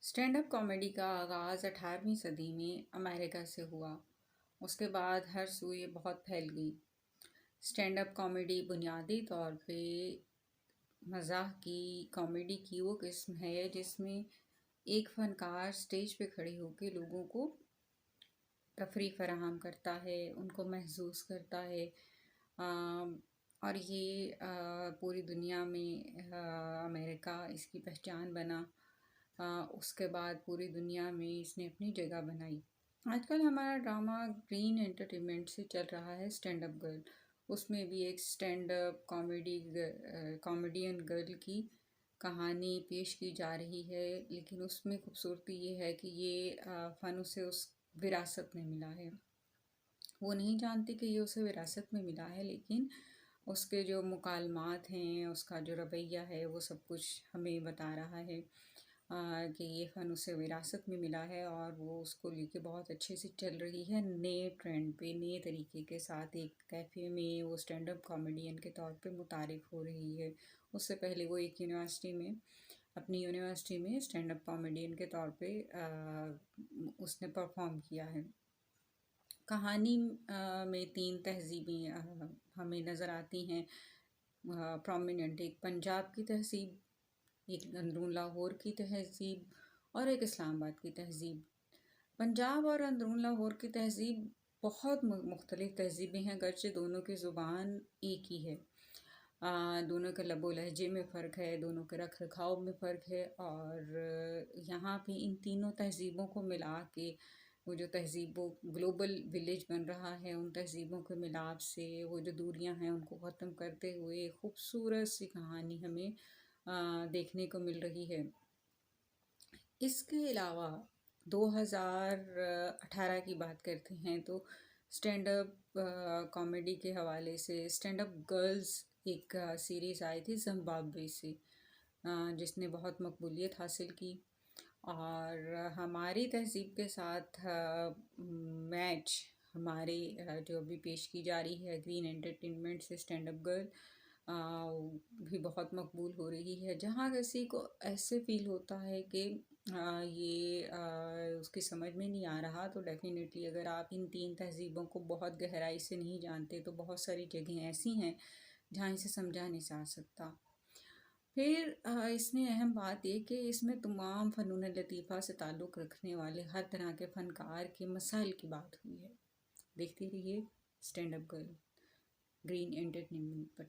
Stand up comedy کا آغاز 18ویں صدی میں امریکہ سے ہوا۔ اس کے بعد ہر سو یہ بہت پھیل گئی۔ اسٹینڈ اپ کامیڈی بنیادی طور پہ مزاح کی کامیڈی کی وہ قسم ہے جس میں ایک فنکار اسٹیج پہ کھڑے ہو کے لوگوں کو تفریح فراہم کرتا ہے، ان کو محظوظ کرتا ہے، اور یہ پوری دنیا میں امریکہ اس کی پہچان بنا۔ اس کے بعد پوری دنیا میں اس نے اپنی جگہ بنائی۔ آج کل ہمارا ڈرامہ گرین انٹرٹینمنٹ سے چل رہا ہے اسٹینڈ اپ گرل۔ اس میں بھی ایک اسٹینڈ اپ کامیڈین گرل کی کہانی پیش کی جا رہی ہے، لیکن اس میں خوبصورتی یہ ہے کہ یہ فن اسے اس وراثت میں ملا ہے۔ وہ نہیں جانتی کہ یہ اسے وراثت میں ملا ہے، لیکن اس کے جو مکالمات ہیں، اس کا جو رویہ ہے، وہ سب کچھ ہمیں بتا رہا ہے کہ یہ فن اسے وراثت میں ملا ہے اور وہ اس کو لے کے بہت اچھے سے چل رہی ہے۔ نئے ٹرینڈ پہ، نئے طریقے کے ساتھ ایک کیفے میں وہ اسٹینڈ اپ کامیڈین کے طور پہ متعارف ہو رہی ہے۔ اس سے پہلے وہ ایک اپنی یونیورسٹی میں اسٹینڈ اپ کامیڈین کے طور پہ اس نے پرفارم کیا ہے۔ کہانی میں 3 تہذیبیں ہمیں نظر آتی ہیں پرومیننٹ۔ ایک پنجاب کی تہذیب، ایک اندرون لاہور کی تہذیب اور ایک اسلام آباد کی تہذیب۔ پنجاب اور اندرون لاہور کی تہذیب بہت مختلف تہذیبیں ہیں، گرچہ دونوں کی زبان ایک ہی ہے۔ دونوں کے لب و لہجے میں فرق ہے، دونوں کے رکھ رکھاؤ میں فرق ہے، اور یہاں پہ ان تینوں تہذیبوں کو ملا کے وہ جو تہذیبوں گلوبل ولیج بن رہا ہے، ان تہذیبوں کے ملاپ سے وہ جو دوریاں ہیں ان کو ختم کرتے ہوئے خوبصورت سی کہانی ہمیں دیکھنے کو مل رہی ہے۔ اس کے علاوہ 2018 کی بات کرتے ہیں تو اسٹینڈ اپ کامیڈی کے حوالے سے اسٹینڈ اپ گرلز ایک سیریز آئی تھی زمبابوے سے، جس نے بہت مقبولیت حاصل کی، اور ہماری تہذیب کے ساتھ میچ ہماری جو ابھی پیش کی جا رہی ہے گرین انٹرٹینمنٹ سے اسٹینڈ اپ گرل بھی بہت مقبول ہو رہی ہے۔ جہاں کسی کو ایسے فیل ہوتا ہے کہ یہ اس کی سمجھ میں نہیں آ رہا، تو ڈیفینیٹلی اگر آپ ان 3 تہذیبوں کو بہت گہرائی سے نہیں جانتے تو بہت ساری جگہیں ایسی ہیں جہاں اسے سمجھا نہیں جا سکتا۔ پھر اس میں اہم بات یہ کہ اس میں تمام فنون لطیفہ سے تعلق رکھنے والے ہر طرح کے فنکار کے مسائل کی بات ہوئی ہے۔ دیکھتے رہیے stand up girl green entertainment پر۔